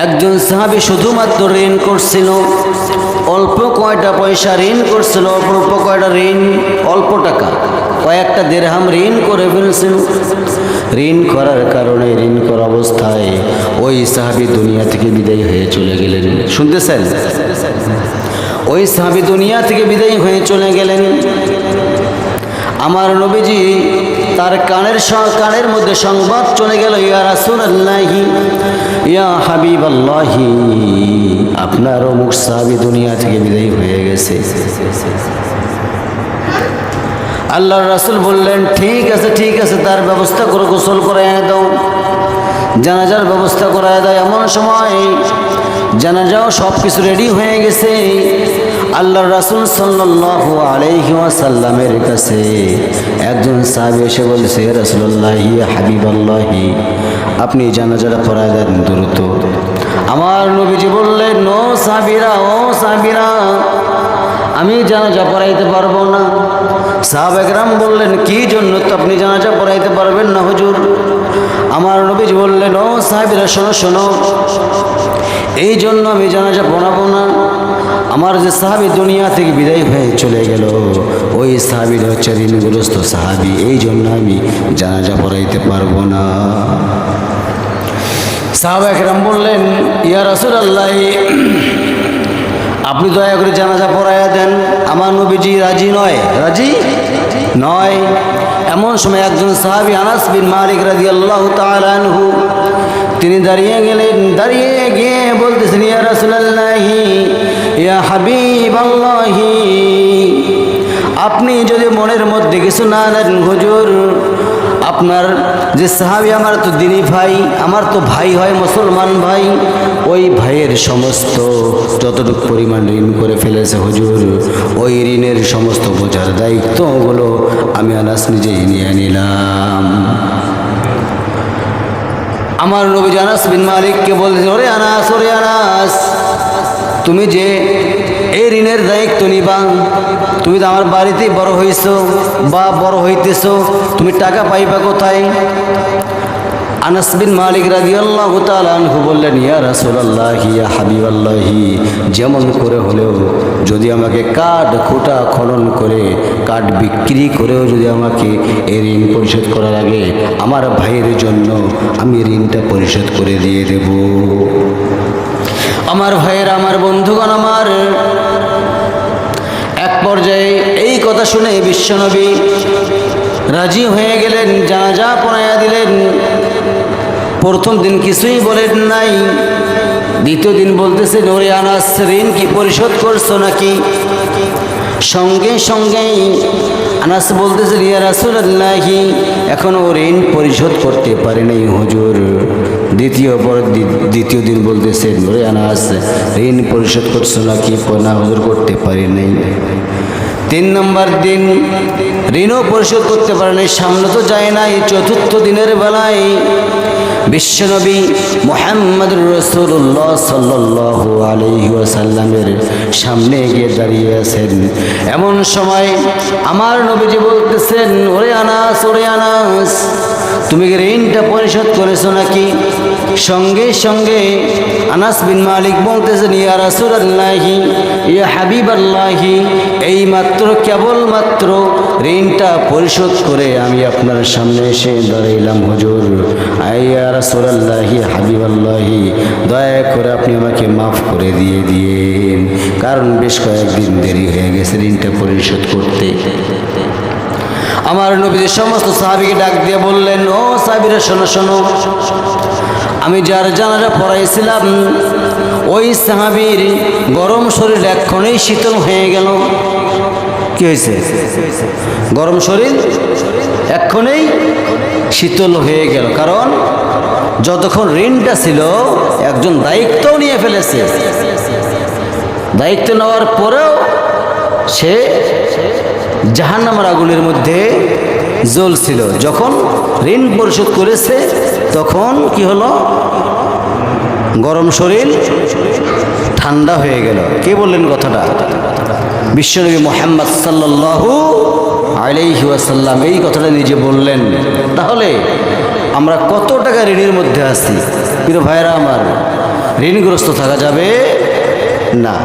একজন সাহাবী শুধুমাত্র ঋণ করছিল, অল্প কয়টা পয়সা ঋণ করছিল, অল্প কয়টা ঋণ, অল্প টাকা, কয়েকটা দিরহাম ঋণ করে ফেলছিল। ঋণ করার কারণে, ঋণ করা অবস্থায় ওই সাহাবী দুনিয়া থেকে বিদায় হয়ে চলে গেলেন। শুনতেছেন? ওই সাহাবী দুনিয়া থেকে বিদায় হয়ে চলে গেলেন। আমার নবীজি তার কানের মধ্যে সংবাদ চলে গেল, ইয়া রাসূলুল্লাহি, ইয়া হাবিবাল্লাহি, আপনার অমুক সাহাবী দুনিয়া থেকে বিদায় হয়ে গেছে। আল্লাহর রাসূল বললেন, ঠিক আছে ঠিক আছে, তার ব্যবস্থা করে গোসল করায় দাও, জানাজার ব্যবস্থা করায় দাও। এমন সময় জানাজাও সব কিছু রেডি হয়ে গেছে। আল্লাহর রাসূল সাল্লাল্লাহু আলাইহি ওয়াসাল্লামের কাছে একজন সাহাবী এসে বলছে, ইয়া রাসূলুল্লাহ, ইয়া হাবিবাল্লাহি, আপনি জানাজাটা পড়ায় দেন দ্রুত। আমার নবীজি বললেন, ও সাহাবীরা, আমি জানাজা পড়াইতে পারবো না। সাহাবায়ে কেরাম বললেন, কি জন্য তো আপনি জানাজা পড়াইতে পারবেন না হুজুর? আমার নবীজি বললেন, ও সাহাবীরা, শোনো, এই জন্য আমি জানাজা পড়াবো না। আমার যে সাহাবী দুনিয়া থেকে বিদায় হয়ে চলে গেল, ওই সাহাবীরা হচ্ছে ঋণগ্রস্ত সাহাবী, এই জন্য আমি জানাজা পড়াইতে পারবো না। সাহাবায়ে কেরাম বললেন, ইয়া রাসূলুল্লাহ, আপনি দয়া করে জানাজা পড়াইয়া দেন। আমার নবীজি রাজি নয়। এমন সময় একজন সাহাবী আনাস বিন মালিক রাদিয়াল্লাহু তাআলা আনহু, তিনি দাঁড়িয়ে গেলেন। দাঁড়িয়ে গিয়ে বলতেছেন, ইয়া রাসূলুল্লাহি, ইয়া হাবিবাল্লাহি, আপনি যদি মনের মধ্যে কিছু না নেন হুজুর, আপনার যে সাহাবী, আমার তো দিনী ভাই, আমার তো ভাই হয়, মুসলমান ভাই, ওই ভাইয়ের সমস্ত যতটুকু পরিমাণ ঋণ করে ফেলেছে হুজুর, ওই ঋণের সমস্ত বোঝার দায়িত্বগুলো আমি আনাস নিজেই নিয়ে নিলাম। আমার নবী আনাস বিন মালিককে বলতেছে, ওরে আনাস, তুমি যে এই ঋণের দায়িত্ব নিবা, তুমি তো আমার বাড়িতেই বড় হইছো বা বড় হইতেছো, তুমি টাকা পাইবা কোথায়? আনাস বিন মালিক রাদিয়াল্লাহু তাআলা আনহু বললেন, ইয়া রাসূলুল্লাহি, ইয়া হাবিবাল্লাহি, যেমন করে হলেও যদি আমাকে কাঠ খুঁটা খনন করে, কাঠ বিক্রি করেও যদি আমাকে এই ঋণ পরিশোধ করার আগে আমার ভাইয়ের জন্য আমি ঋণটা পরিশোধ করে দিয়ে দেব। আমার ভাইয়ের, আমার বন্ধুগণ, আমার এক পর্যায়ে এই কথা শুনে বিশ্বনবী রাজি হয়ে গেলেন, জানাজা পড়াইয়া দিলেন। প্রথম দিন কিছুই বলেন নাই, দ্বিতীয় দিন বলতেছে, ওরে আনাস, ঋণ কি পরিশোধ করছো নাকি? সঙ্গে সঙ্গেই আনাস বলতেছে, ইয়া রাসূলুল্লাহি, এখনো ঋণ পরিশোধ করতে পারে নাই হুজুর। দ্বিতীয় দিন বলতেছে, ওরে আনাস, ঋণ পরিশোধ করছো নাকি? না হুজুর, করতে পারি নাই। 3 নম্বর দিন ঋণও পরিশোধ করতে পারে নাই, সামনে তো যায় নাই। চতুর্থ দিনের বেলায় বিশ্বনবী মুহাম্মদুর রাসূলুল্লাহ সাল্লাল্লাহু আলাইহি ওয়াসাল্লামের সামনে গিয়ে দাঁড়িয়ে আছেন। এমন সময় আমার নবীজি বলতেছেন, ওরে আনাস, তুমি কি ঋণটা পরিশোধ করেছো নাকি? সঙ্গে সঙ্গে আনাস বিন মালিক বলতেছেন, ইয়া রাসূলুল্লাহি, ইয়া হাবিবাল্লাহি, এই মাত্র কেবলমাত্র ঋণটা পরিশোধ করে আমি আপনার সামনে এসে দাঁড়াইলাম হুজুর। ইয়া রাসূলুল্লাহি, হাবিবাল্লাহি, দয়া করে আপনি আমাকে মাফ করে দিন, কারণ বেশ কয়েকদিন দেরি হয়ে গেছে ঋণটা পরিশোধ করতে। আমার নবী সমস্ত সাহাবীকে ডাক দিয়ে বললেন, ও সাহাবীরা, শোনো, আমি যার জানাজা পড়াইছিলাম, ওই সাহাবীর গরম শরীর এক্ষণেই শীতল হয়ে গেল। কি হয়েছে? গরম শরীর এক্ষণেই শীতল হয়ে গেল, কারণ যতক্ষণ ঋণটা ছিল একজন দায়িত্বও নিয়ে ফেলেছে। দায়িত্ব নেওয়ার পরেও সে জাহান্নামের আগুনের মধ্যে জ্বলছিল। যখন ঋণ পরিশোধ করেছে তখন কি হলো? গরম শরীর ঠান্ডা হয়ে গেল। কে বললেন কথাটা? বিশ্বনবী মুহাম্মদ সাল্লাল্লাহু আলাইহি ওয়াসাল্লাম এই কথাটা নিজে বললেন। তাহলে আমরা কত টাকা ঋণের মধ্যে আছি। প্রিয় ভাইরা আমার, ঋণগ্রস্ত থাকা যাবে না।